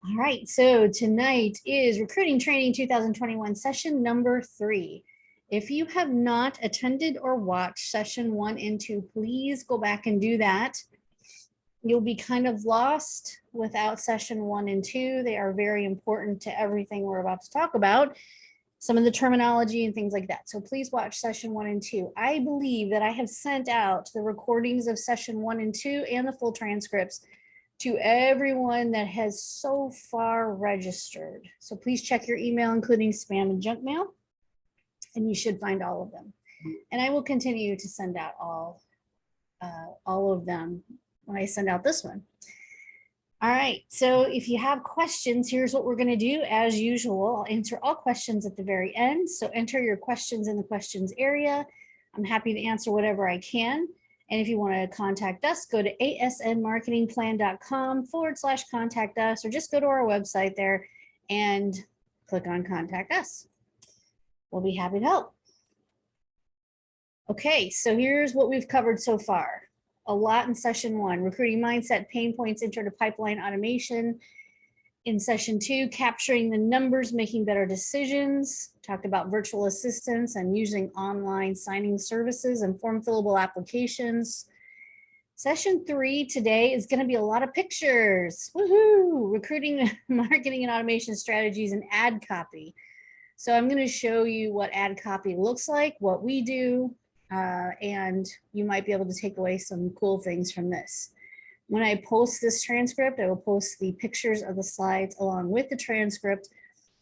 All right, so tonight is Recruiting Training 2021 session number 3. If you have not attended or watched session 1 and 2, please go back and do that. You'll be kind of lost without session 1 and 2. They are very important to everything we're about to talk about, some of the terminology and things like that. So please watch session 1 and 2. I believe that I have sent out the recordings of session 1 and 2 and the full transcripts to everyone that has so far registered. So please check your email, including spam and junk mail, and you should find all of them. And I will continue to send out all of them when I send out this one. All right, so if you have questions, here's what we're going to do. As usual, I'll answer all questions at the very end. So enter your questions in the questions area. I'm happy to answer whatever I can. And if you want to contact us, go to asnmarketingplan.com/contact us, or just go to our website there and click on contact us. We'll be happy to help. Okay, so here's what we've covered so far. A lot in session 1, recruiting mindset, pain points, intro to pipeline automation. In session 2, capturing the numbers, making better decisions. Talked about virtual assistants and using online signing services and form fillable applications. Session 3 today is going to be a lot of pictures. Woohoo! Recruiting, marketing, and automation strategies and ad copy. So I'm going to show you what ad copy looks like, what we do, and you might be able to take away some cool things from this. When I post this transcript, I will post the pictures of the slides along with the transcript.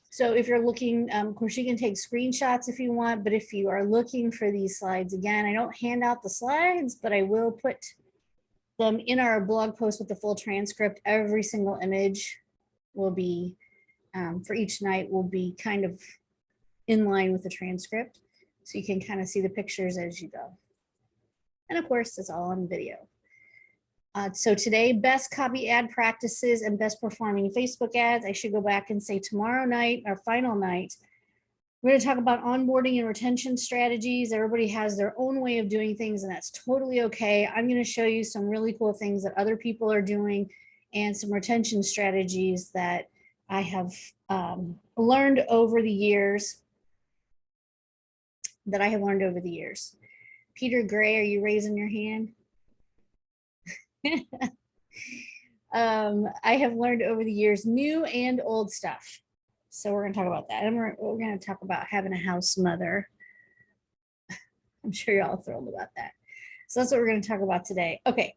So if you're looking, of course, you can take screenshots if you want, but if you are looking for these slides, again, I don't hand out the slides, but I will put them in our blog post with the full transcript. Every single image will be, for each night, will be kind of in line with the transcript. So you can kind of see the pictures as you go. And of course, it's all on video. So today, best copy ad practices and best performing Facebook ads. I should go back and say tomorrow night, our final night, we're going to talk about onboarding and retention strategies. Everybody has their own way of doing things, and that's totally okay. I'm going to show you some really cool things that other people are doing and some retention strategies that I have learned over the years. Peter Gray, are you raising your hand? I have learned over the years new and old stuff. So we're going to talk about that. And we're going to talk about having a house mother. I'm sure you're all thrilled about that. So that's what we're going to talk about today. Okay.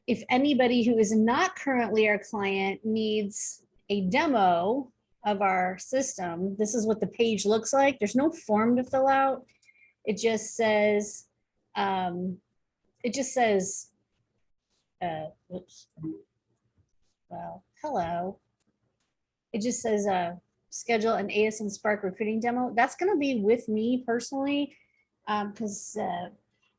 If anybody who is not currently our client needs a demo of our system, this is what the page looks like. There's no form to fill out. It just says, oops. Well, hello. It just says schedule an ASN Spark recruiting demo. That's going to be with me personally, because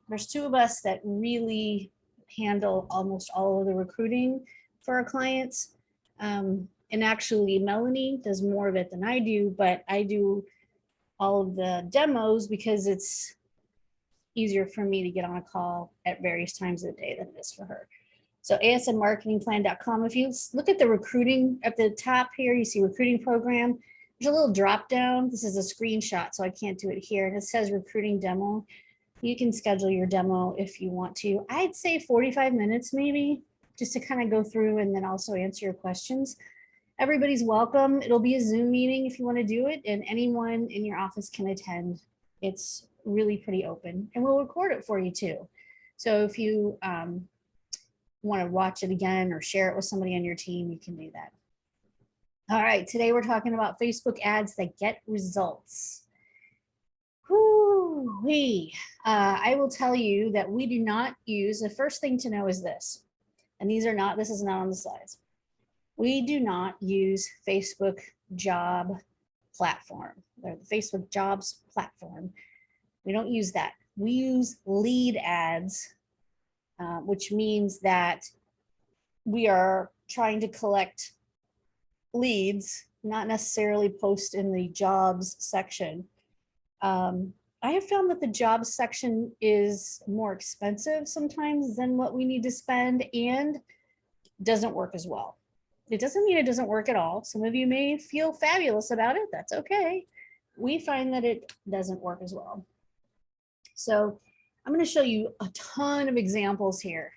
there's 2 of us that really handle almost all of the recruiting for our clients. And actually, Melanie does more of it than I do, but I do all of the demos because it's easier for me to get on a call at various times of the day than it is for her. So asnmarketingplan.com. If you look at the recruiting at the top here, you see recruiting program. There's a little drop down. This is a screenshot, so I can't do it here. And it says recruiting demo. You can schedule your demo if you want to. I'd say 45 minutes maybe, just to kind of go through and then also answer your questions. Everybody's welcome. It'll be a Zoom meeting if you want to do it, and anyone in your office can attend. It's really pretty open, and we'll record it for you too. So if you want to watch it again or share it with somebody on your team, you can do that. All right, today we're talking about Facebook ads that get results. Whoo-wee. I will tell you that we do not use, the first thing to know is this, and this is not on the slides. We do not use Facebook job platform, or the Facebook jobs platform. We don't use that. We use lead ads, which means that we are trying to collect leads, not necessarily post in the jobs section. I have found that the jobs section is more expensive sometimes than what we need to spend and doesn't work as well. It doesn't mean it doesn't work at all. Some of you may feel fabulous about it. That's okay. We find that it doesn't work as well. So I'm going to show you a ton of examples here.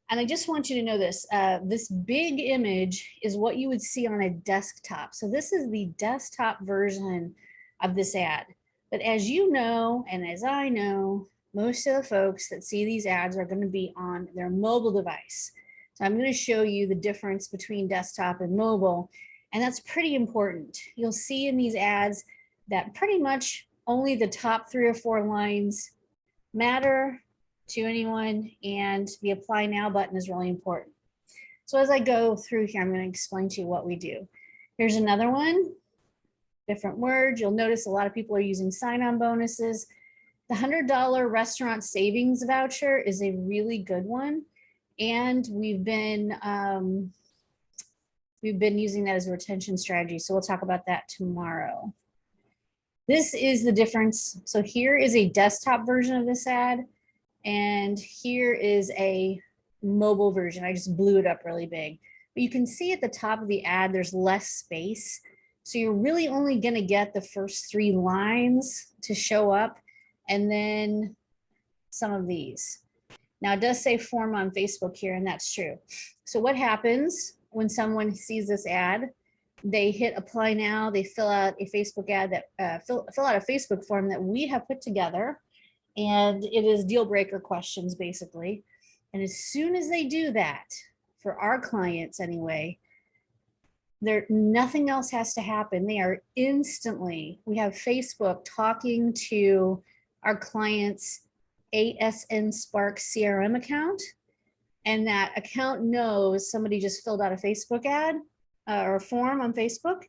And I just want you to know this, this big image is what you would see on a desktop. So this is the desktop version of this ad. But as you know, and as I know, most of the folks that see these ads are going to be on their mobile device. So I'm going to show you the difference between desktop and mobile. And that's pretty important. You'll see in these ads that pretty much only the top 3 or 4 lines matter to anyone, and the apply now button is really important. So as I go through here, I'm going to explain to you what we do. Here's another one, different words. You'll notice a lot of people are using sign-on bonuses. The $100 restaurant savings voucher is a really good one, and we've been using that as a retention strategy. So we'll talk about that tomorrow. This is the difference. So here is a desktop version of this ad, and here is a mobile version. I just blew it up really big. But you can see at the top of the ad, there's less space. So you're really only gonna get the first 3 lines to show up, and then some of these. Now it does say form on Facebook here, and that's true. So what happens when someone sees this ad? They hit apply now, they fill out a Facebook ad that fill out a Facebook form that we have put together, and it is deal breaker questions basically. And as soon as they do that, for our clients anyway, nothing else has to happen. They are instantly, we have Facebook talking to our clients' ASN Spark CRM account, and that account knows somebody just filled out a Facebook ad or a form on Facebook,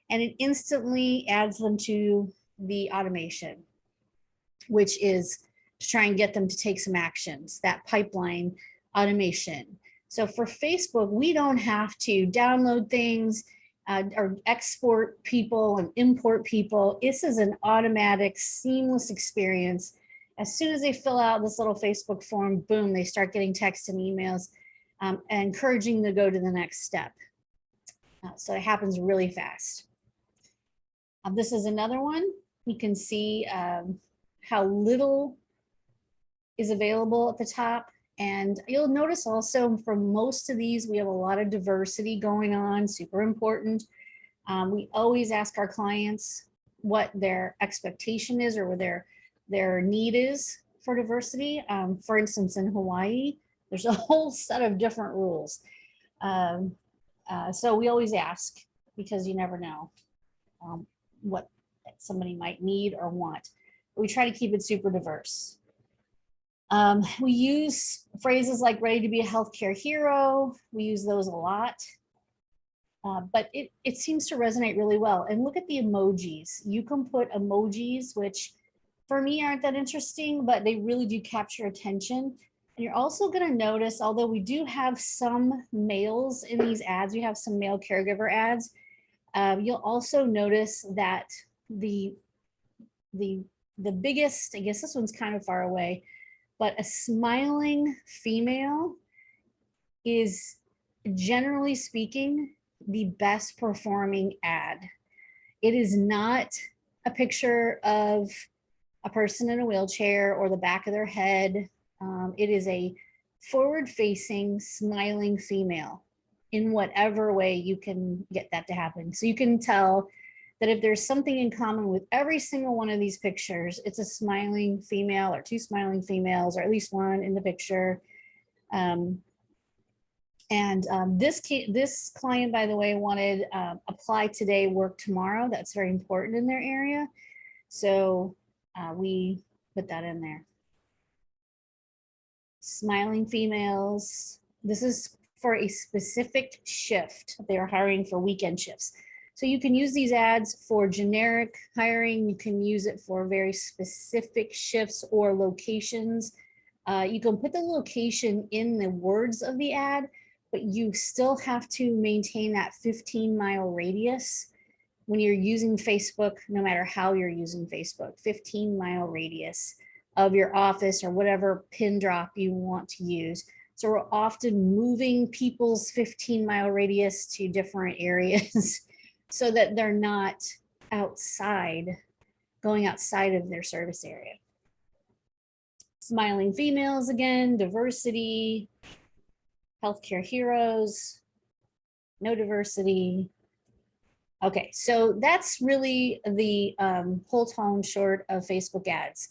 and it instantly adds them to the automation, which is to try and get them to take some actions, that pipeline automation. So for Facebook, we don't have to download things or export people and import people. This is an automatic, seamless experience. As soon as they fill out this little Facebook form, boom, they start getting texts and emails encouraging them to go to the next step. So it happens really fast. This is another one. You can see how little is available at the top. And you'll notice also for most of these, we have a lot of diversity going on, super important. We always ask our clients what their expectation is or what their need is for diversity. For instance, in Hawaii, there's a whole set of different rules. So we always ask, because you never know what somebody might need or want. We try to keep it super diverse. We use phrases like ready to be a healthcare hero. We use those a lot, but it seems to resonate really well. And look at the emojis. You can put emojis, which for me aren't that interesting, but they really do capture attention. And you're also going to notice, although we do have some males in these ads, we have some male caregiver ads, you'll also notice that the biggest, I guess this one's kind of far away, but a smiling female is, generally speaking, the best performing ad. It is not a picture of a person in a wheelchair or the back of their head. It is a forward-facing, smiling female in whatever way you can get that to happen. So you can tell that if there's something in common with every single one of these pictures, it's a smiling female or 2 smiling females, or at least one in the picture. This client, by the way, wanted apply today, work tomorrow. That's very important in their area. So we put that in there. Smiling females. This is for a specific shift. They are hiring for weekend shifts. So you can use these ads for generic hiring. You can use it for very specific shifts or locations. You can put the location in the words of the ad, but you still have to maintain that 15-mile radius when you're using Facebook, no matter how you're using Facebook, 15-mile radius of your office or whatever pin drop you want to use. So we're often moving people's 15-mile radius to different areas so that they're not going outside of their service area. Smiling females again, diversity, healthcare heroes, no diversity. Okay, so that's really the whole tone short of Facebook ads.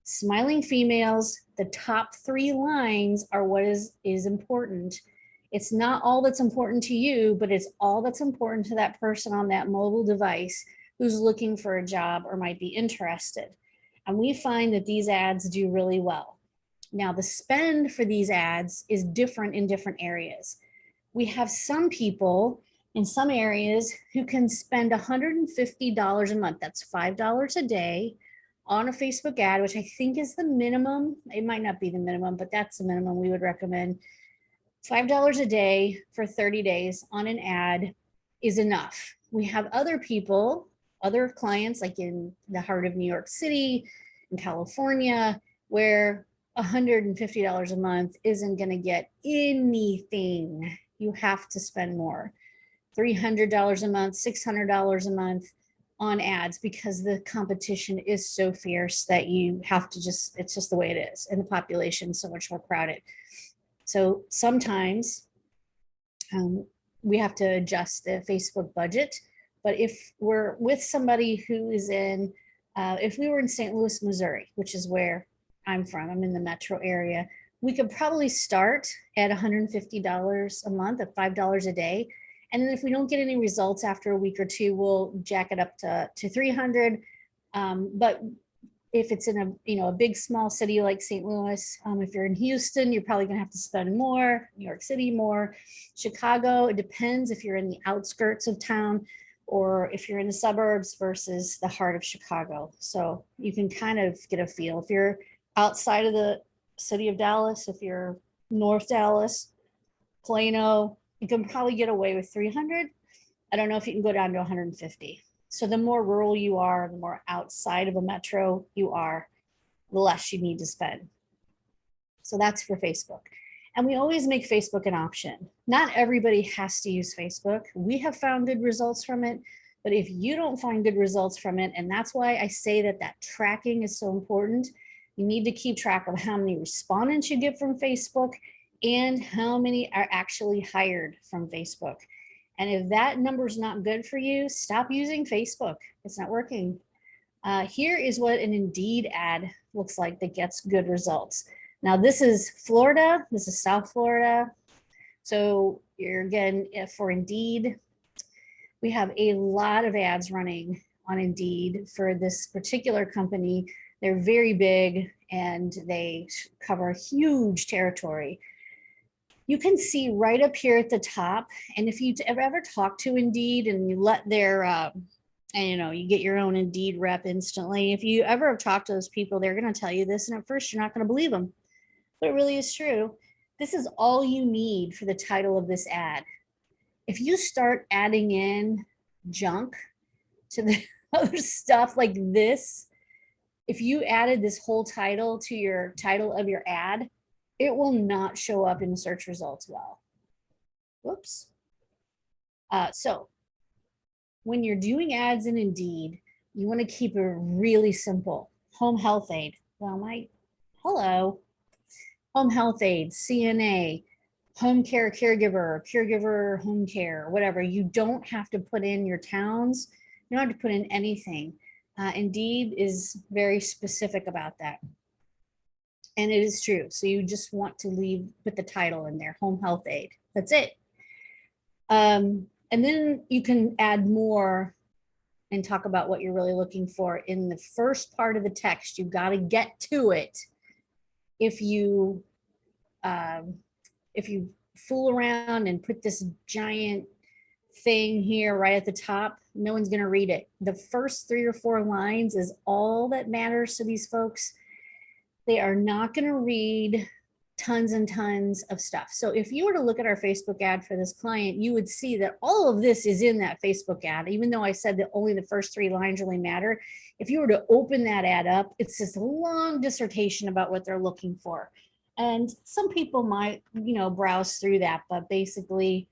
Smiling females, the top 3 lines are what is important. It's not all that's important to you, but it's all that's important to that person on that mobile device who's looking for a job or might be interested. And we find that these ads do really well. Now, the spend for these ads is different in different areas. We have some people in some areas who can spend $150 a month. That's $5 a day on a Facebook ad, which I think is the minimum. It might not be the minimum, but that's the minimum we would recommend. $5 a day for 30 days on an ad is enough. We have other people, other clients, like in the heart of New York City, in California, where $150 a month isn't going to get anything. You have to spend more. $300 a month, $600 a month on ads, because the competition is so fierce that you have to it's just the way it is. And the population is so much more crowded. So sometimes we have to adjust the Facebook budget. But if we're with somebody who is if we were in St. Louis, Missouri, which is where I'm from, I'm in the metro area, we could probably start at $150 a month at $5 a day. And then if we don't get any results after a week or two, we'll jack it up to 300. But if it's in a big small city like St. Louis, if you're in Houston, you're probably gonna have to spend more. New York City more. Chicago, it depends if you're in the outskirts of town or if you're in the suburbs versus the heart of Chicago. So you can kind of get a feel. If you're outside of the city of Dallas, if you're North Dallas, Plano, you can probably get away with 300. I don't know if you can go down to 150. So the more rural you are, the more outside of a metro you are, the less you need to spend. So that's for Facebook. And we always make Facebook an option. Not everybody has to use Facebook. We have found good results from it, but if you don't find good results from it, and that's why I say that tracking is so important, you need to keep track of how many respondents you get from Facebook and how many are actually hired from Facebook. And if that number is not good for you, stop using Facebook. It's not working. Here is what an Indeed ad looks like that gets good results. Now, this is Florida. This is South Florida. So you're again, for Indeed, we have a lot of ads running on Indeed for this particular company. They're very big and they cover a huge territory. You can see right up here at the top, and if you ever talk to Indeed and you let their, and you get your own Indeed rep instantly, if you ever have talked to those people, they're going to tell you this, and at first you're not going to believe them, but it really is true. This is all you need for the title of this ad. If you start adding in junk to the other stuff like this, if you added this whole title to your title of your ad, it will not show up in the search results well. Whoops. So when you're doing ads in Indeed, you want to keep it really simple. Home health aid. Well, hello. Home health aid, CNA, home care caregiver, home care, whatever. You don't have to put in your towns. You don't have to put in anything. Indeed is very specific about that. And it is true. So you just want to put the title in there, home health aid. That's it. And then you can add more and talk about what you're really looking for in the first part of the text. You've got to get to it. If you fool around and put this giant thing here right at the top, no one's going to read it. The first 3 or 4 lines is all that matters to these folks. They are not going to read tons and tons of stuff. So if you were to look at our Facebook ad for this client, you would see that all of this is in that Facebook ad, even though I said that only the first 3 lines really matter. If you were to open that ad up, it's this long dissertation about what they're looking for. And some people might, browse through that, but basically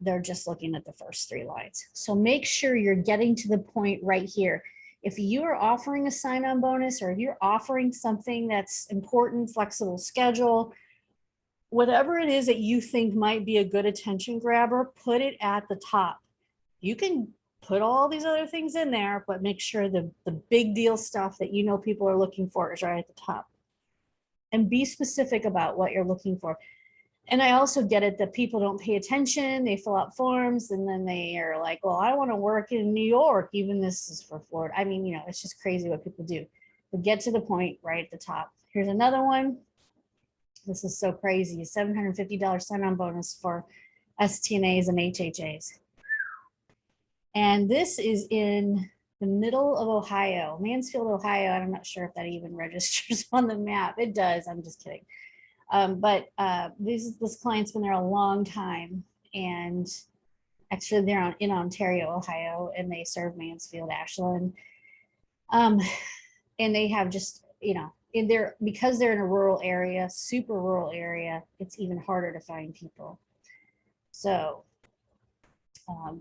they're just looking at the first 3 lines. So make sure you're getting to the point right here. If you're offering a sign-on bonus, or if you're offering something that's important, flexible schedule, whatever it is that you think might be a good attention grabber, put it at the top. You can put all these other things in there, but make sure the big deal stuff that people are looking for is right at the top. And be specific about what you're looking for. And I also get it that people don't pay attention. They fill out forms and then they are like, well, I want to work in New York. Even this is for Florida. I mean, it's just crazy what people do. But get to the point right at the top. Here's another one. This is so crazy. A $750 sign-on bonus for STNAs and HHAs. And this is in the middle of Ohio, Mansfield, Ohio. I'm not sure if that even registers on the map. It does. I'm just kidding. But this client's been there a long time, and actually they're in Ontario, Ohio, and they serve Mansfield, Ashland. And they have just, because they're in a rural area, super rural area, it's even harder to find people. So,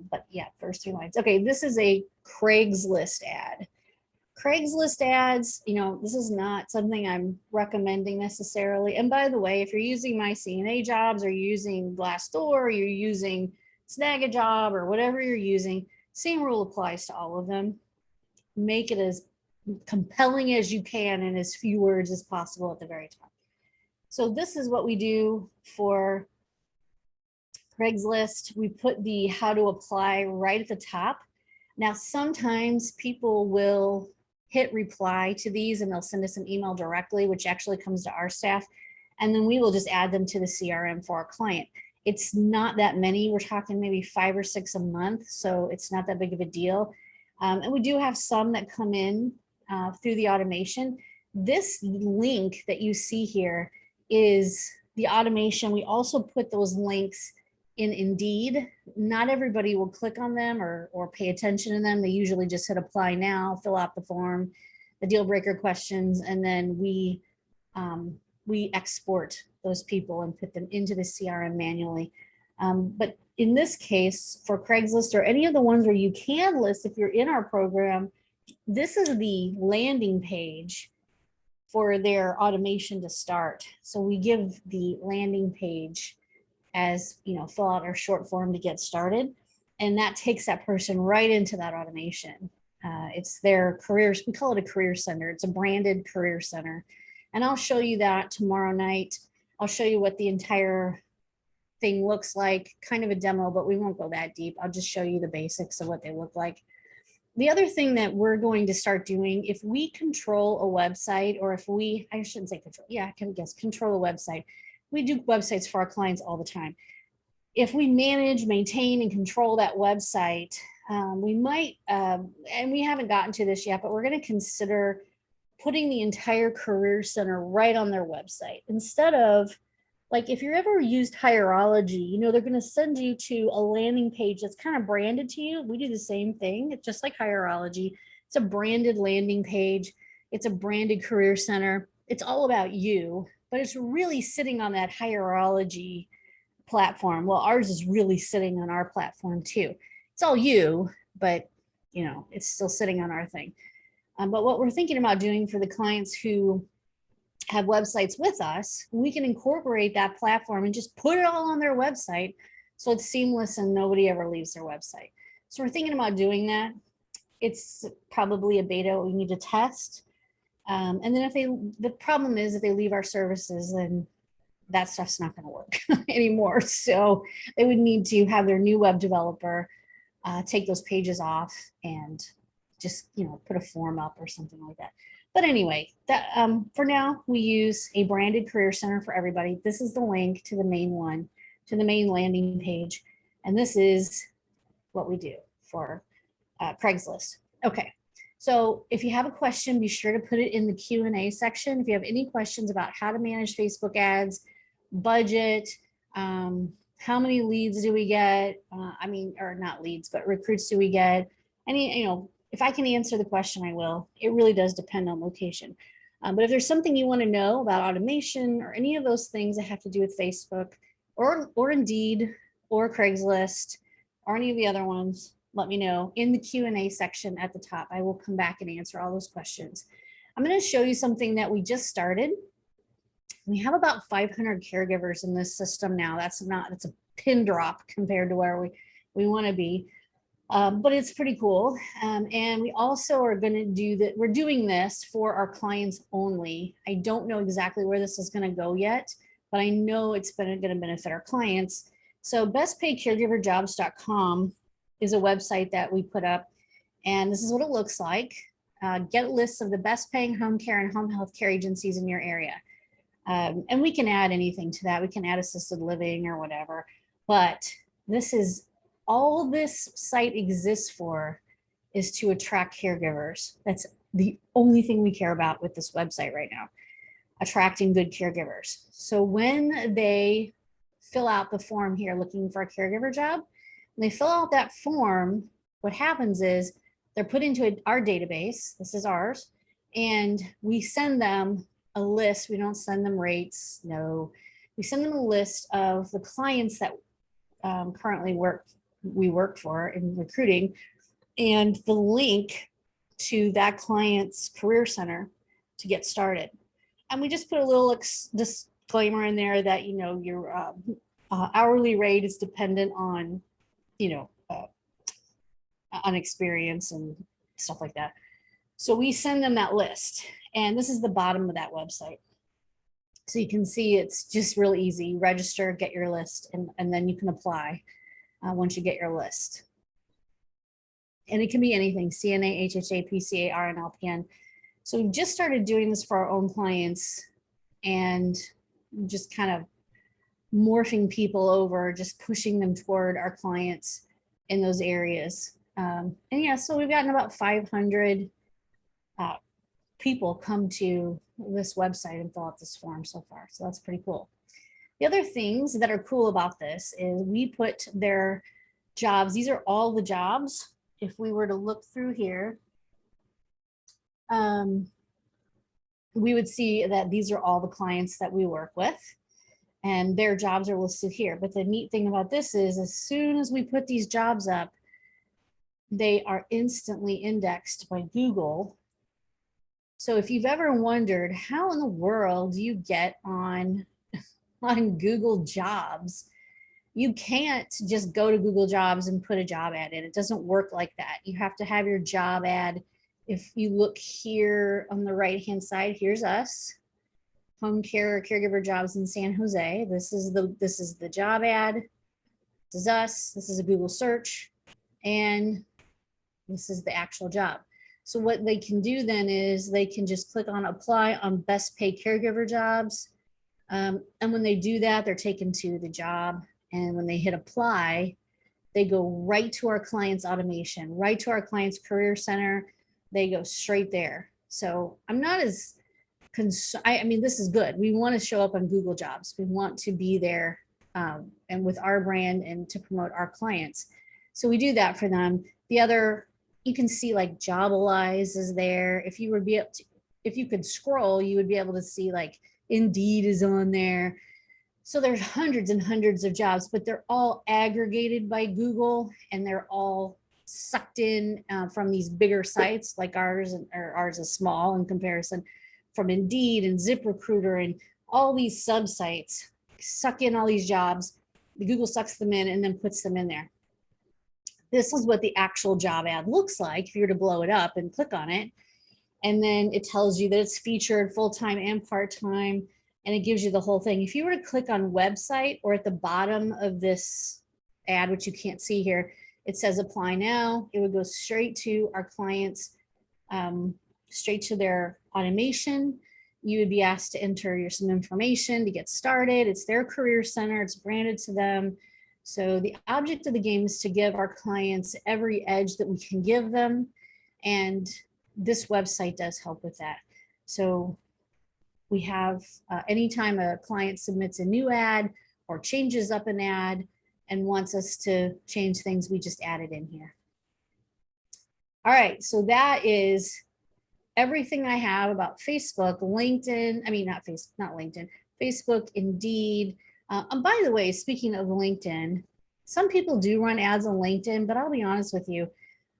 but yeah, first 3 lines. Okay, this is a Craigslist ad. Craigslist ads, this is not something I'm recommending necessarily. And by the way, if you're using My CNA Jobs, or you're using Glassdoor, or you're using Snagajob, or whatever you're using, same rule applies to all of them. Make it as compelling as you can and as few words as possible at the very top. So this is what we do for Craigslist. We put the how to apply right at the top. Now, sometimes people will hit reply to these and they'll send us an email directly, which actually comes to our staff. And then we will just add them to the CRM for our client. It's not that many. We're talking maybe 5 or 6 a month. So it's not that big of a deal. And we do have some that come in through the automation. This link that you see here is the automation. We also put those links in Indeed. Not everybody will click on them or pay attention to them. They usually just hit apply now, fill out the form, the deal breaker questions, and then we export those people and put them into the CRM manually. But in this case, for Craigslist or any of the ones where you can list, if you're in our program, this is the landing page for their automation to start. So we give the landing page as, fill out our short form to get started. And that takes that person right into that automation. It's their careers. We call it a career center. It's a branded career center. And I'll show you that tomorrow night. I'll show you what the entire thing looks like, kind of a demo, but we won't go that deep. I'll just show you the basics of what they look like. The other thing that we're going to start doing, if we control a website, or if we, I shouldn't say control, yeah, I can guess, control a website. We do websites for our clients all the time. If we manage, maintain, and control that website, we might, and we haven't gotten to this yet, but we're going to consider putting the entire career center right on their website. Instead of, like, if you're ever used Hireology, they're going to send you to a landing page that's kind of branded to you. We do the same thing. It's just like Hireology. It's a branded landing page. It's a branded career center. It's all about you, but it's really sitting on that Hireology platform. Well, ours is really sitting on our platform too. It's all you, but it's still sitting on our thing. But what we're thinking about doing for the clients who have websites with us, we can incorporate that platform and just put it all on their website so it's seamless and nobody ever leaves their website. So we're thinking about doing that. It's probably a beta we need to test. And then the problem is if they leave our services, then that stuff's not going to work anymore. So they would need to have their new web developer take those pages off and just, put a form up or something like that. But anyway, that for now, we use a branded career center for everybody. This is the link to the main one, to the main landing page. And this is what we do for Craigslist. Okay. So if you have a question, be sure to put it in the Q&A section. If you have any questions about how to manage Facebook ads, budget, how many leads do we get? Or not leads, but recruits do we get? Any, if I can answer the question, I will. It really does depend on location. But if there's something you want to know about automation or any of those things that have to do with Facebook or Indeed or Craigslist or any of the other ones, let me know in the Q&A section at the top. I will come back and answer all those questions. I'm going to show you something that we just started. We have about 500 caregivers in this system now. It's a pin drop compared to where we want to be. But it's pretty cool. And we also are going to do that. We're doing this for our clients only. I don't know exactly where this is going to go yet, but I know it's going to benefit our clients. So bestpaidcaregiverjobs.com is a website that we put up, and this is what it looks like. Get lists of the best paying home care and home health care agencies in your area. And we can add anything to that. We can add assisted living or whatever, but this is all this site exists for, is to attract caregivers. That's the only thing we care about with this website right now, attracting good caregivers. So when they fill out the form here looking for a caregiver job, when they fill out that form, what happens is they're put into our database. This is ours. And we send them a list. We don't send them rates. No, we send them a list of the clients that currently we work for in recruiting, and the link to that client's career center to get started. And we just put a little disclaimer in there that, you know, your hourly rate is dependent on, you know, on experience and stuff like that. So we send them that list, and this is the bottom of that website. So you can see it's just real easy. Register, get your list, and then you can apply once you get your list. And it can be anything: CNA, HHA, PCA, RN, LPN. So we've just started doing this for our own clients and just kind of morphing people over, just pushing them toward our clients in those areas. And yeah, so we've gotten about 500 people come to this website and fill out this form so far. So that's pretty cool. The other things that are cool about this is we put their jobs. These are all the jobs. If we were to look through here, we would see that these are all the clients that we work with, and their jobs are listed here. But the neat thing about this is, as soon as we put these jobs up, they are instantly indexed by Google. So if you've ever wondered how in the world do you get on Google Jobs, you can't just go to Google Jobs and put a job ad in. It doesn't work like that. You have to have your job ad. If you look here on the right-hand side, here's us, home care caregiver jobs in San Jose. This is the job ad. This is us. This is a Google search, and this is the actual job. So what they can do then is they can just click on apply on best paid caregiver jobs. And when they do that, they're taken to the job. And when they hit apply, they go right to our client's automation, right to our client's career center. They go straight there. So I'm not as concerned. I mean, this is good. We want to show up on Google Jobs. We want to be there and with our brand and to promote our clients. So we do that for them. The other, you can see like Jobalize is there. If you would be able to, if you could scroll, you would be able to see like Indeed is on there. So there's hundreds and hundreds of jobs, but they're all aggregated by Google, and they're all sucked in from these bigger sites like ours, or ours is small in comparison, from Indeed and ZipRecruiter and all these sub sites suck in all these jobs. The Google sucks them in and then puts them in there. This is what the actual job ad looks like if you were to blow it up and click on it. And then it tells you that it's featured full-time and part-time, and it gives you the whole thing. If you were to click on website, or at the bottom of this ad, which you can't see here, it says apply now. It would go straight to our clients, straight to their automation. You would be asked to enter some information to get started. It's their career center. It's branded to them. So the object of the game is to give our clients every edge that we can give them. And this website does help with that. So we have anytime a client submits a new ad or changes up an ad and wants us to change things, we just add it in here. All right, so that is everything I have about Facebook, LinkedIn, I mean, not Facebook, not LinkedIn, Facebook, Indeed. And by the way, speaking of LinkedIn, some people do run ads on LinkedIn, but I'll be honest with you,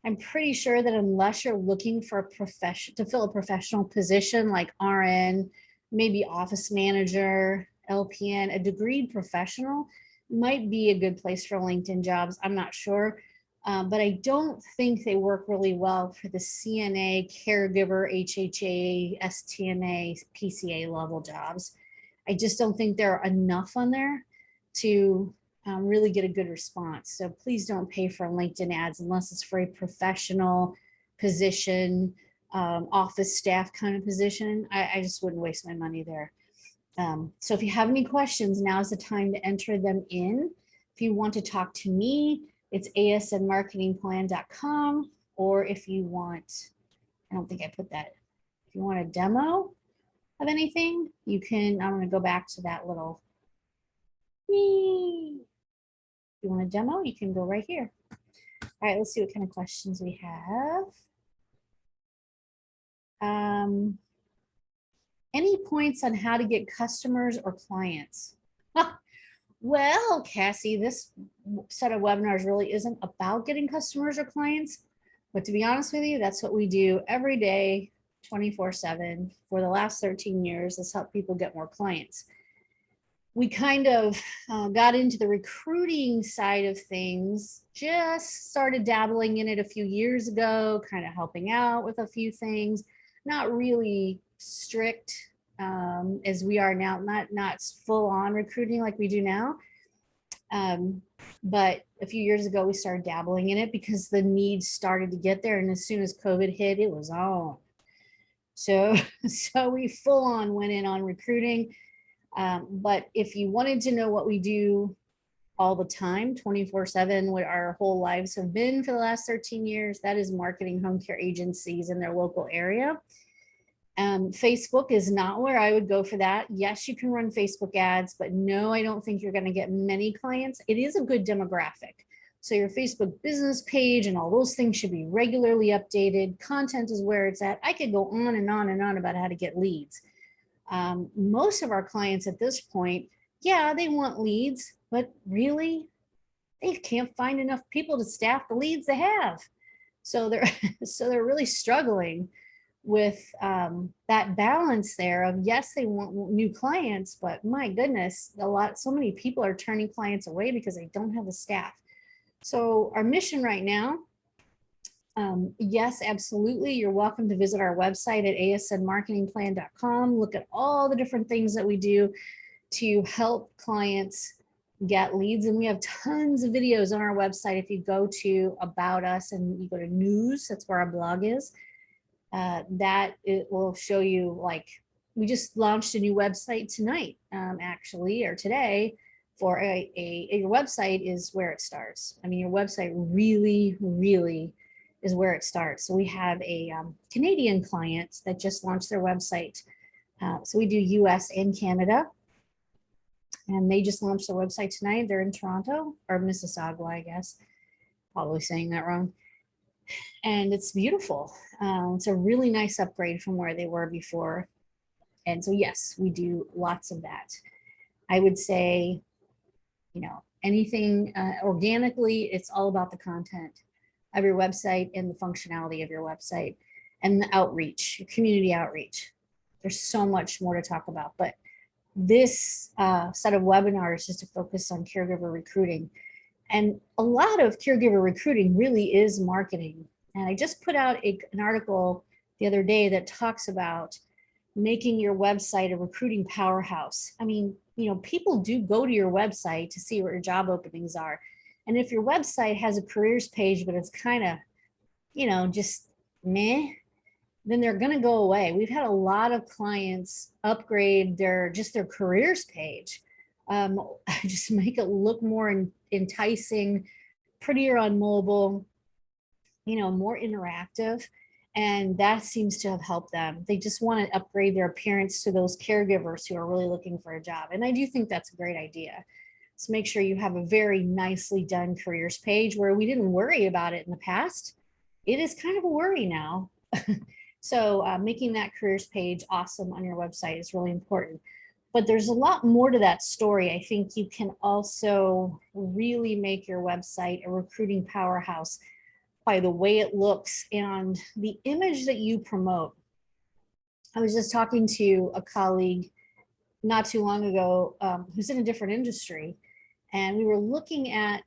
I'm pretty sure that unless you're looking for a profession to fill a professional position like RN, maybe office manager, LPN, a degreed professional might be a good place for LinkedIn jobs. I'm not sure. But I don't think they work really well for the CNA, caregiver, HHA, STMA, PCA level jobs. I just don't think there are enough on there to really get a good response. So please don't pay for LinkedIn ads unless it's for a professional position, office staff kind of position. I just wouldn't waste my money there. So if you have any questions, now's the time to enter them in. If you want to talk to me, it's asnmarketingplan.com, or if you want, I don't think I put that, if you want a demo of anything, you can, I'm gonna go back to that little, if you want a demo, you can go right here. All right, let's see what kind of questions we have. Any points on how to get customers or clients? Well, Cassie, this set of webinars really isn't about getting customers or clients, but to be honest with you, that's what we do every day, 24/7 for the last 13 years, is help people get more clients. We kind of got into the recruiting side of things, just started dabbling in it a few years ago, kind of helping out with a few things, not really strict as we are now, not full on recruiting like we do now. But a few years ago, we started dabbling in it because the needs started to get there. And as soon as COVID hit, it was on. So we full on went in on recruiting. But if you wanted to know what we do all the time, 24/7, what our whole lives have been for the last 13 years, that is marketing home care agencies in their local area. Facebook is not where I would go for that. Yes, you can run Facebook ads, but no, I don't think you're going to get many clients. It is a good demographic. So your Facebook business page and all those things should be regularly updated. Content is where it's at. I could go on and on and on about how to get leads. Most of our clients at this point, yeah, they want leads, but really, they can't find enough people to staff the leads they have. So they're really struggling with that balance there of, yes, they want new clients, but my goodness, so many people are turning clients away because they don't have the staff. So our mission right now, yes, absolutely, you're welcome to visit our website at asnmarketingplan.com. Look at all the different things that we do to help clients get leads, and we have tons of videos on our website. If you go to About Us and you go to News, that's where our blog is. That it will show you, like, we just launched a new website tonight, actually, or today, for your website is where it starts. I mean, your website really, really is where it starts. So we have a Canadian client that just launched their website. So we do US and Canada, and they just launched their website tonight. They're in Toronto, or Mississauga, I guess. Probably saying that wrong. And it's beautiful. It's a really nice upgrade from where they were before. And so, yes, we do lots of that. I would say, anything organically, it's all about the content of your website and the functionality of your website and the outreach, your community outreach. There's so much more to talk about, but this set of webinars is to focus on caregiver recruiting. And a lot of caregiver recruiting really is marketing. And I just put out an article the other day that talks about making your website a recruiting powerhouse. I mean, people do go to your website to see what your job openings are. And if your website has a careers page, but it's kind of, just meh, then they're going to go away. We've had a lot of clients upgrade their careers page, just make it look more enticing, prettier on mobile, more interactive. And that seems to have helped them. They just want to upgrade their appearance to those caregivers who are really looking for a job. And I do think that's a great idea. So make sure you have a very nicely done careers page, where we didn't worry about it in the past. It is kind of a worry now. So making that careers page awesome on your website is really important. But there's a lot more to that story. I think you can also really make your website a recruiting powerhouse by the way it looks and the image that you promote. I was just talking to a colleague not too long ago who's in a different industry, and we were looking at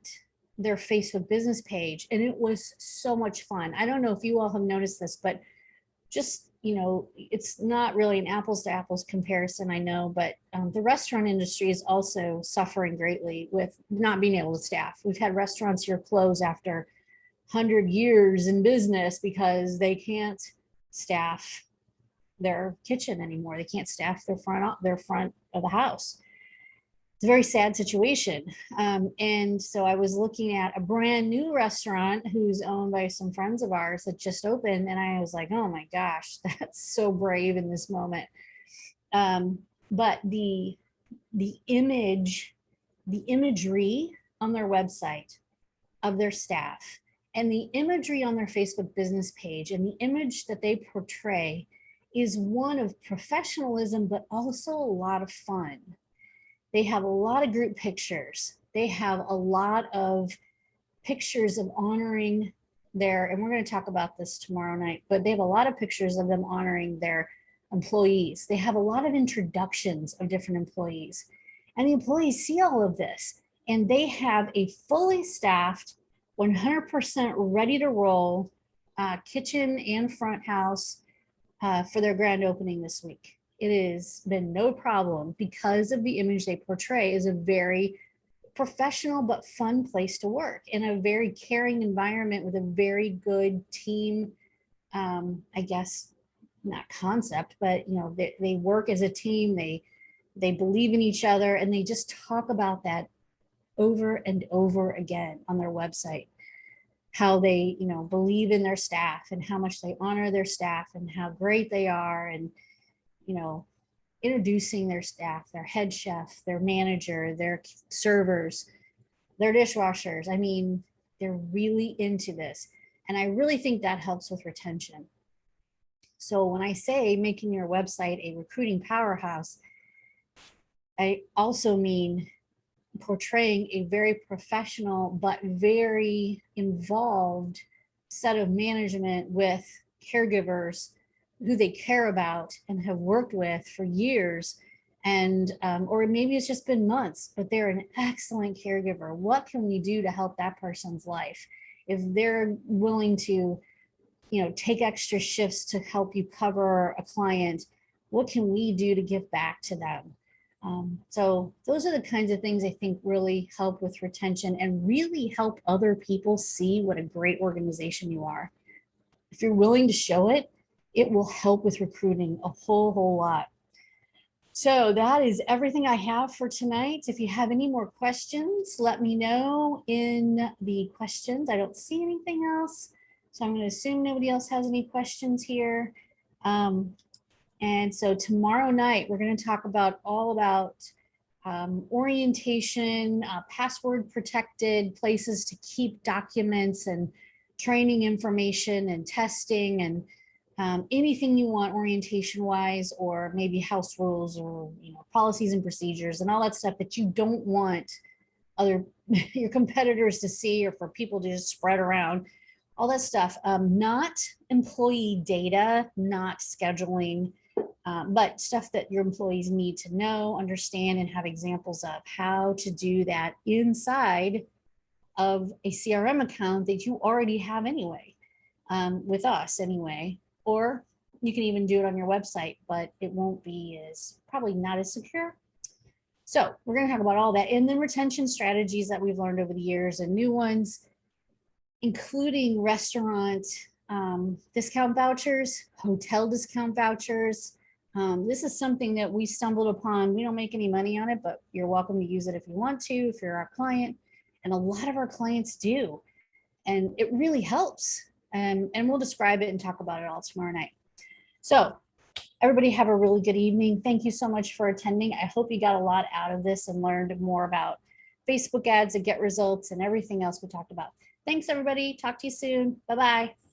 their Facebook business page, and it was so much fun. I don't know if you all have noticed this, but just, you know, it's not really an apples to apples comparison, I know, but the restaurant industry is also suffering greatly with not being able to staff. We've had restaurants here close after 100 years in business because they can't staff their kitchen anymore. They can't staff their front of the house. It's a very sad situation. And so I was looking at a brand new restaurant who's owned by some friends of ours that just opened. And I was like, oh my gosh, that's so brave in this moment. But the imagery on their website of their staff and the imagery on their Facebook business page and the image that they portray is one of professionalism, but also a lot of fun. They have a lot of group pictures. They have a lot of pictures of honoring their, and we're going to talk about this tomorrow night, but they have a lot of pictures of them honoring their employees. They have a lot of introductions of different employees. And the employees see all of this, and they have a fully staffed, 100% ready to roll kitchen and front house for their grand opening this week. It has been no problem because of the image they portray is a very professional but fun place to work in a very caring environment with a very good team. I guess not concept, but you know, they work as a team. They believe in each other, and they just talk about that over and over again on their website. How they, you know, believe in their staff and how much they honor their staff and how great they are, and you know, introducing their staff, their head chef, their manager, their servers, their dishwashers. I mean, they're really into this. And I really think that helps with retention. So when I say making your website a recruiting powerhouse, I also mean portraying a very professional but very involved set of management with caregivers who they care about and have worked with for years, and or maybe it's just been months, but they're an excellent caregiver. What can we do to help that person's life? If they're willing to, you know, take extra shifts to help you cover a client, what can we do to give back to them? So those are the kinds of things I think really help with retention and really help other people see what a great organization you are. If you're willing to show it, it will help with recruiting a whole lot. So that is everything I have for tonight. If you have any more questions, let me know in the questions. I don't see anything else, so I'm going to assume nobody else has any questions here. And so tomorrow night, we're going to talk about all about orientation, password protected places to keep documents and training information and testing and anything you want orientation wise, or maybe house rules or, you know, policies and procedures and all that stuff that you don't want other your competitors to see or for people to just spread around. All that stuff, not employee data, not scheduling, but stuff that your employees need to know, understand, and have examples of how to do that inside of a CRM account that you already have anyway, with us anyway. Or you can even do it on your website, but it won't be as, probably not as secure. So we're going to talk about all that, and then retention strategies that we've learned over the years and new ones, including restaurant discount vouchers, hotel discount vouchers. This is something that we stumbled upon. We don't make any money on it, but you're welcome to use it if you want to, if you're our client. And a lot of our clients do. And it really helps. And we'll describe it and talk about it all tomorrow night. So everybody have a really good evening. Thank you so much for attending. I hope you got a lot out of this and learned more about Facebook ads and get results and everything else we talked about. Thanks, everybody. Talk to you soon. Bye-bye.